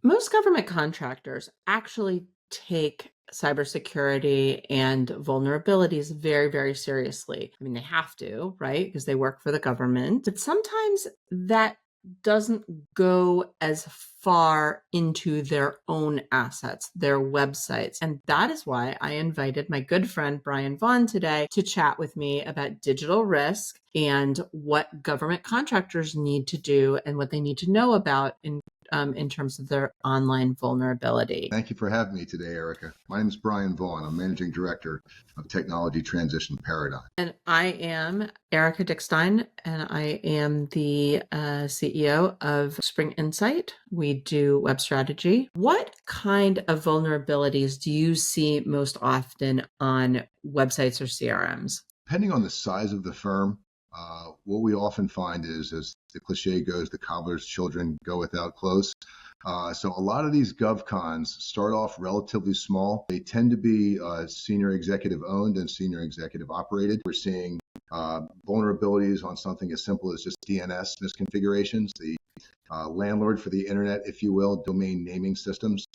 Most government contractors actually take cybersecurity and vulnerabilities very, very seriously. I mean, they have to, right? Because they work for the government. But sometimes that doesn't go as far into their own assets, their websites. And that is why I invited my good friend Brian Vaughn today to chat with me about digital risk and what government contractors need to do and what they need to know about in terms of their online vulnerability. Thank you for having me today, Erica. My name is Brian Vaughn. I'm Managing Director of Technology Transition Paradigm. And I am Erica Dickstein, and I am the CEO of Spring Insight. We do web strategy. What kind of vulnerabilities do you see most often on websites or CRMs? Depending on the size of the firm, what we often find is, as the cliche goes, the cobbler's children go without clothes. So a lot of these GovCons start off relatively small. They tend to be senior executive owned and senior executive operated. We're seeing vulnerabilities on something as simple as just DNS misconfigurations. The landlord for the internet, if you will, domain naming systems,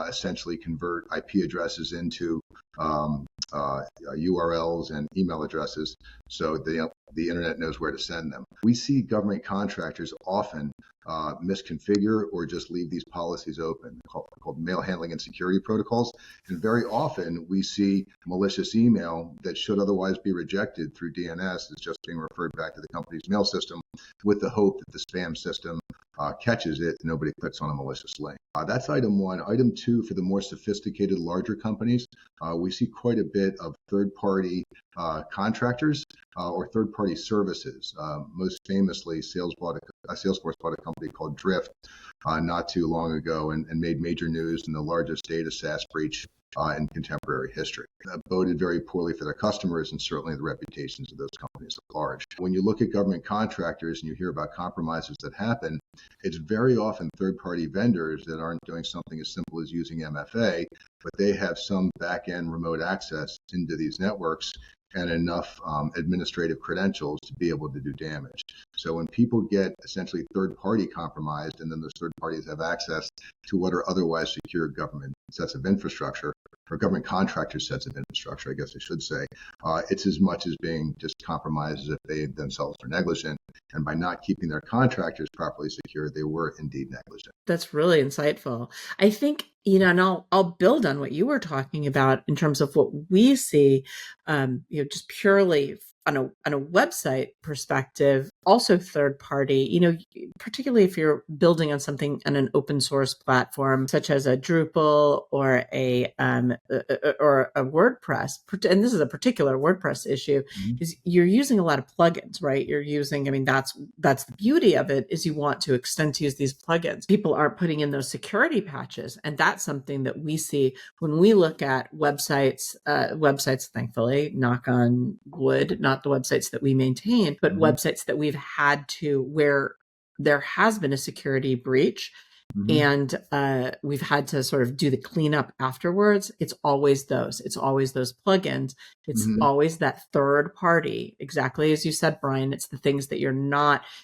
essentially convert IP addresses into URLs and email addresses so the internet knows where to send them. We see government contractors often misconfigure or just leave these policies open, called mail handling and security protocols. And very often we see malicious email that should otherwise be rejected through DNS is just being referred back to the company's mail system with the hope that the spam system catches it, nobody clicks on a malicious link. That's item one. Item two, for the more sophisticated, larger companies, we see quite a bit of third-party contractors or third-party services. Most famously, Salesforce bought a company called Drift not too long ago and made major news in the largest data SaaS breach in contemporary history. That boded very poorly for their customers and certainly the reputations of those companies at large. When you look at government contractors and you hear about compromises that happen, it's very often third-party vendors that aren't doing something as simple as using MFA, but they have some back-end remote access into these networks and enough administrative credentials to be able to do damage. So when people get essentially third-party compromised and then those third parties have access to what are otherwise secure government sets of infrastructure, or government contractor sets of infrastructure, I guess I should say, it's as much as being just compromised as if they themselves are negligent. And by not keeping their contractors properly secure, they were indeed negligent. That's really insightful. I think, and I'll build on what you were talking about in terms of what we see, just purely on a website perspective, also third party, particularly if you're building on something on an open source platform, such as a Drupal or a WordPress, and this is a particular WordPress issue, is you're using a lot of plugins, right? You're using, that's the beauty of it, is you want to extend to use these plugins. People aren't putting in those security patches. And that's something that we see when we look at websites, thankfully, knock on wood, not the websites that we maintain, but websites that we've had to, where there has been a security breach and we've had to sort of do the cleanup afterwards. It's always those plugins. It's always that third party, exactly as you said, Brian. It's the things that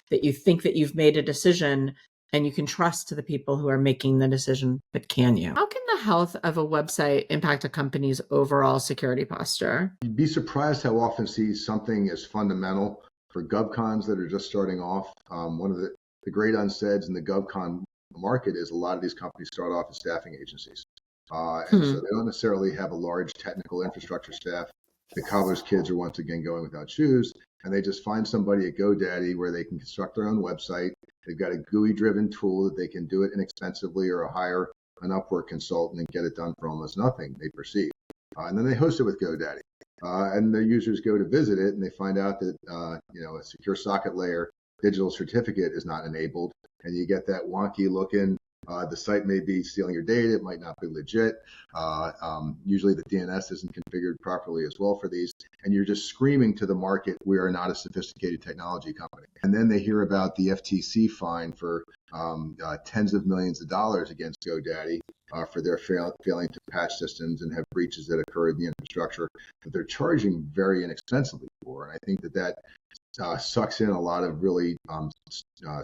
that you think that you've made a decision and you can trust to the people who are making the decision, but can you? How can the health of a website impact a company's overall security posture? You'd be surprised how often see something as fundamental for GovCons that are just starting off. One of the great unsaids in the GovCon market is a lot of these companies start off as staffing agencies. And so they don't necessarily have a large technical infrastructure staff. The cobbler's kids are once again going without shoes, and they just find somebody at GoDaddy where they can construct their own website. They've got a GUI-driven tool that they can do it inexpensively or hire an Upwork consultant and get it done for almost nothing, they perceive. And then they host it with GoDaddy. And their users go to visit it and they find out that, a secure socket layer digital certificate is not enabled. And you get that wonky looking, the site may be stealing your data, it might not be legit. Usually the DNS isn't configured properly as well for these. And you're just screaming to the market, we are not a sophisticated technology company. And then they hear about the FTC fine for tens of millions of dollars against GoDaddy for their failing to patch systems and have breaches that occur in the infrastructure that they're charging very inexpensively for. And I think that sucks in a lot of really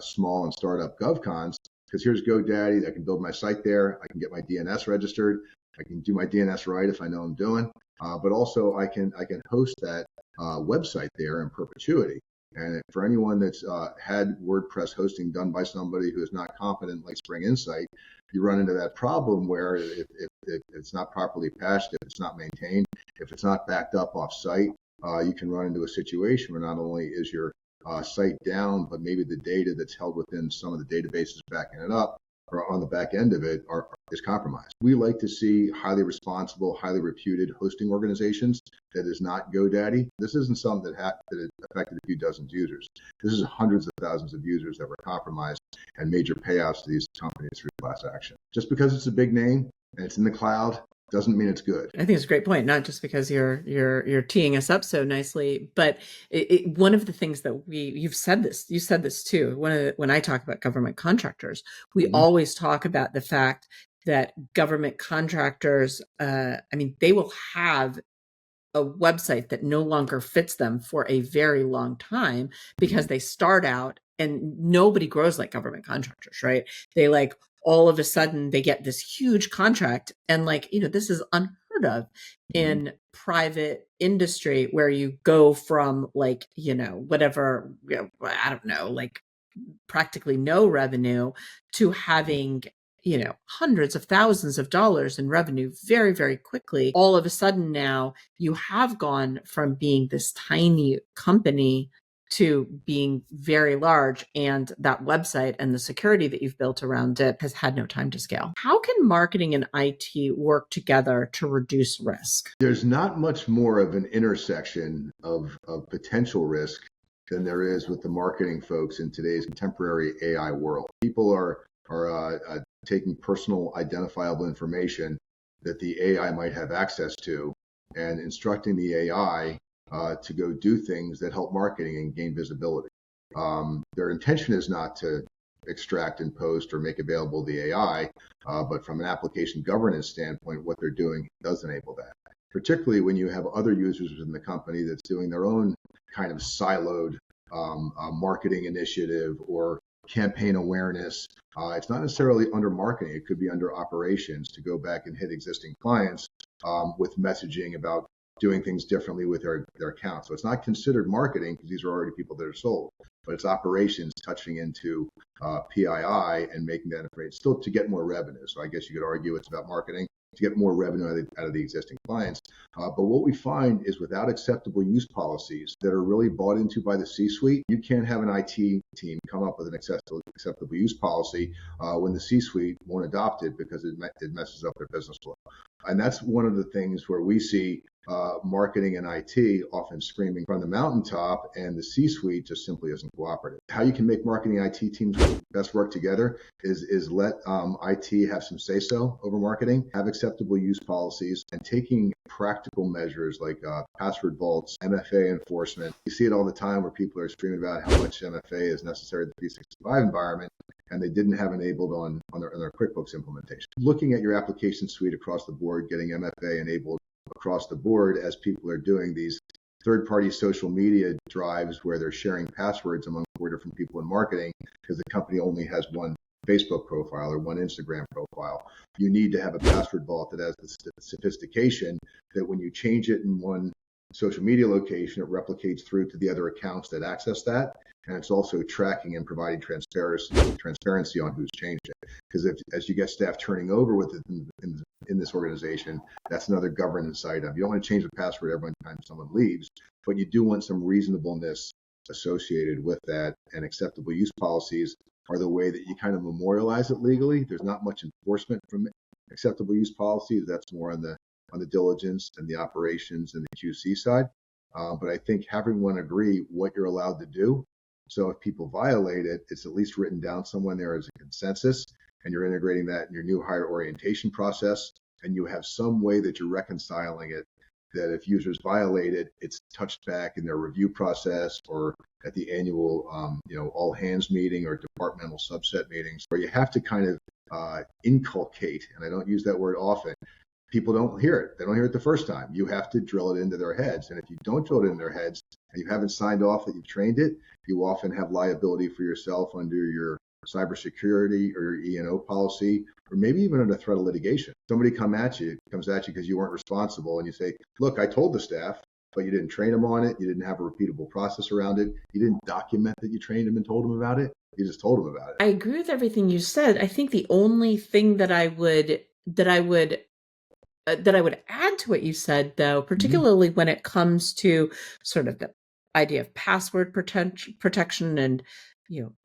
small and startup GovCons because here's GoDaddy. I can build my site there. I can get my DNS registered. I can do my DNS right if I know I'm doing. But also I can host that website there in perpetuity. And for anyone that's had WordPress hosting done by somebody who is not competent, like Spring Insight, you run into that problem where if it's not properly patched, if it's not maintained, if it's not backed up off site, you can run into a situation where not only is your site down, but maybe the data that's held within some of the databases backing it up or on the back end of it is compromised. We like to see highly responsible, highly reputed hosting organizations that is not GoDaddy. This isn't something that affected a few dozen users. This is hundreds of thousands of users that were compromised and major payouts to these companies through class action. Just because it's a big name and it's in the cloud doesn't mean it's good. I think it's a great point, not just because you're teeing us up so nicely, but one of the things that you said this too. When I talk about government contractors, we always talk about the fact that government contractors, they will have a website that no longer fits them for a very long time because they start out and nobody grows like government contractors, right? They all of a sudden they get this huge contract and this is unheard of in private industry where you go from whatever, I don't know, practically no revenue to having hundreds of thousands of dollars in revenue very, very quickly. All of a sudden now you have gone from being this tiny company to being very large, and that website and the security that you've built around it has had no time to scale. How can marketing and IT work together to reduce risk? There's not much more of an intersection of potential risk than there is with the marketing folks in today's contemporary AI world. People are taking personal identifiable information that the AI might have access to and instructing the AI to go do things that help marketing and gain visibility. Their intention is not to extract and post or make available the AI, but from an application governance standpoint, what they're doing does enable that. Particularly when you have other users within the company that's doing their own kind of siloed marketing initiative or campaign awareness. It's not necessarily under marketing. It could be under operations to go back and hit existing clients with messaging about doing things differently with their accounts. So it's not considered marketing because these are already people that are sold, but it's operations touching into PII and making that afraid still to get more revenue. So I guess you could argue it's about marketing to get more revenue out of the existing clients. But what we find is without acceptable use policies that are really bought into by the C-suite, you can't have an IT team come up with an acceptable use policy when the C-suite won't adopt it because it messes up their business flow. And that's one of the things where we see marketing and IT often screaming from the mountaintop, and the C-suite just simply isn't cooperative. How you can make marketing and IT teams best work together is let IT have some say-so over marketing, have acceptable use policies, and taking practical measures like password vaults, MFA enforcement. You see it all the time where people are screaming about how much MFA is necessary in the 365 environment, and they didn't have enabled on their QuickBooks implementation. Looking at your application suite across the board, getting MFA enabled across the board as people are doing these third-party social media drives where they're sharing passwords among 4 different people in marketing because the company only has one Facebook profile or one Instagram profile. You need to have a password vault that has the sophistication that when you change it in one social media location, it replicates through to the other accounts that access that. And it's also tracking and providing transparency on who's changed it. Because as you get staff turning over with it in this organization, that's another governance item. You don't want to change the password every time someone leaves, but you do want some reasonableness associated with that, and acceptable use policies are the way that you kind of memorialize it legally. There's not much enforcement from acceptable use policies. That's more on the diligence and the operations and the QC side. But I think having one agree what you're allowed to do. So if people violate it, it's at least written down somewhere there as a consensus, and you're integrating that in your new hire orientation process, and you have some way that you're reconciling it, that if users violate it, it's touched back in their review process or at the annual all hands meeting or departmental subset meetings, where you have to kind of inculcate, and I don't use that word often. People don't hear it. They don't hear it the first time. You have to drill it into their heads. And if you don't drill it in their heads and you haven't signed off that you've trained it, you often have liability for yourself under your cybersecurity or your E&O policy, or maybe even under threat of litigation. Somebody comes at you because you weren't responsible, and you say, look, I told the staff, but you didn't train them on it. You didn't have a repeatable process around it. You didn't document that you trained them and told them about it. You just told them about it. I agree with everything you said. I think the only thing that I would add to what you said, though, particularly when it comes to sort of the idea of password protection and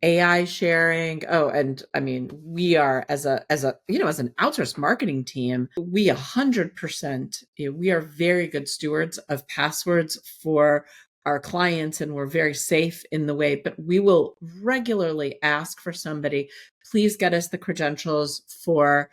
AI sharing. Oh, and I mean, we are as an outsourced marketing team, we 100%, we are very good stewards of passwords for our clients, and we're very safe in the way, but we will regularly ask for somebody, please get us the credentials for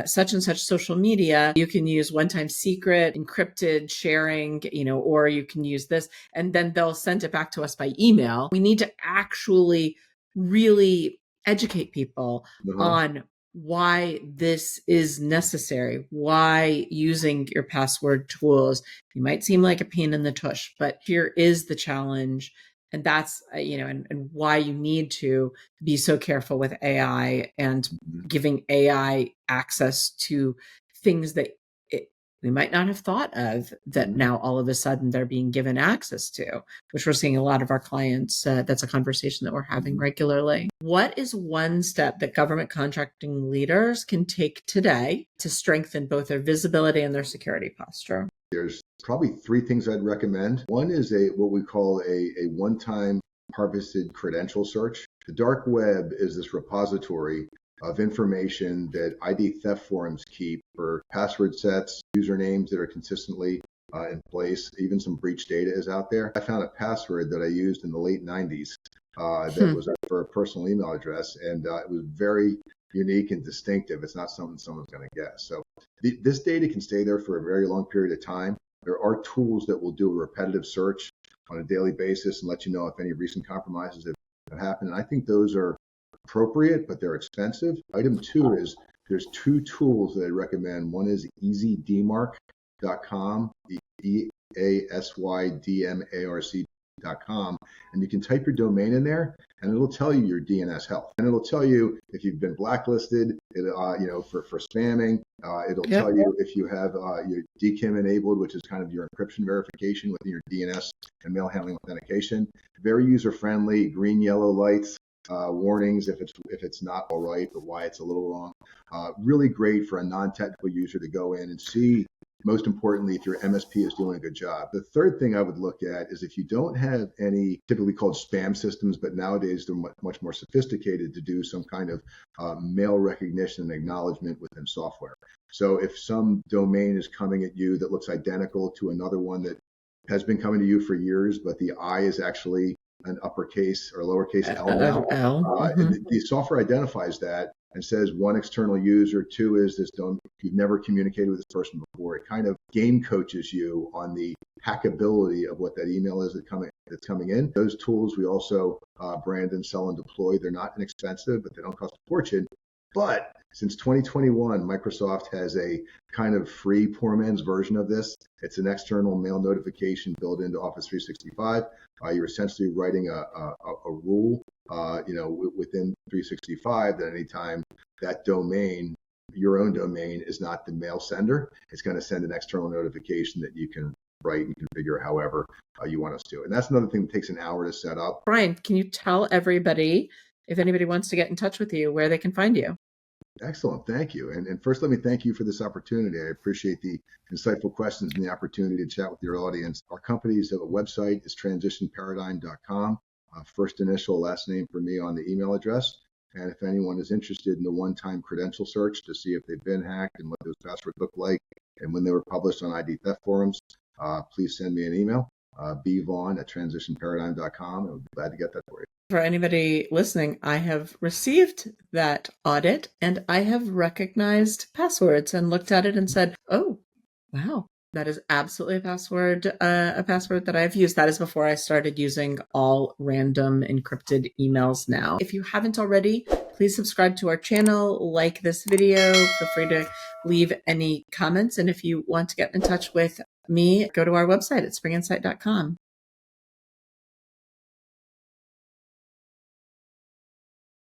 such and such social media. You can use one-time secret, encrypted sharing, or you can use this, and then they'll send it back to us by email. We need to actually really educate people on why this is necessary, why using your password tools, you might seem like a pain in the tush, but here is the challenge. And that's, and why you need to be so careful with AI and giving AI access to things that we might not have thought of, that now all of a sudden they're being given access to, which we're seeing a lot of our clients. That's a conversation that we're having regularly. What is one step that government contracting leaders can take today to strengthen both their visibility and their security posture? There's probably three things I'd recommend. One is what we call a one-time harvested credential search. The dark web is this repository of information that ID theft forums keep for password sets, usernames that are consistently in place. Even some breach data is out there. I found a password that I used in the late 90s that was for a personal email address, and it was very unique and distinctive. It's not something someone's going to guess. So this data can stay there for a very long period of time. There are tools that will do a repetitive search on a daily basis and let you know if any recent compromises have happened. And I think those are appropriate, but they're expensive. Item two is there's two tools that I recommend. One is easydmarc.com, EASYDMARC.com, and you can type your domain in there, and it'll tell you your DNS health, and it'll tell you if you've been blacklisted, for spamming. It'll tell you if you have your DKIM enabled, which is kind of your encryption verification within your DNS and mail handling authentication. Very user friendly. Green, yellow lights. Warnings if it's not all right, but why it's a little wrong. Really great for a non-technical user to go in and see, most importantly, if your MSP is doing a good job. The third thing I would look at is if you don't have any typically called spam systems, but nowadays they're much more sophisticated to do some kind of mail recognition and acknowledgement within software. So if some domain is coming at you that looks identical to another one that has been coming to you for years, but the I is actually an uppercase or lowercase L now. The software identifies that and says, one, external user, two is this you've never communicated with this person before. It kind of game coaches you on the hackability of what that email is that's coming in. Those tools we also brand and sell and deploy. They're not inexpensive, but they don't cost a fortune. But since 2021, Microsoft has a kind of free poor man's version of this. It's an external mail notification built into Office 365. You're essentially writing a rule, within 365 that anytime that domain, your own domain, is not the mail sender, it's going to send an external notification that you can write and configure however you want us to. And that's another thing that takes an hour to set up. Brian, can you tell everybody, if anybody wants to get in touch with you, where they can find you? Excellent. Thank you. And first, let me thank you for this opportunity. I appreciate the insightful questions and the opportunity to chat with your audience. Our company's website is transitionparadigm.com. First initial, last name for me on the email address. And if anyone is interested in the one-time credential search to see if they've been hacked and what those passwords look like and when they were published on ID theft forums, please send me an email, bvaughn@transitionparadigm.com. I would be glad to get that for you. For anybody listening, I have received that audit and I have recognized passwords and looked at it and said, oh, wow, that is absolutely a password that I've used. That is before I started using all random encrypted emails now. If you haven't already, please subscribe to our channel, like this video, feel free to leave any comments. And if you want to get in touch with me, go to our website at springinsight.com.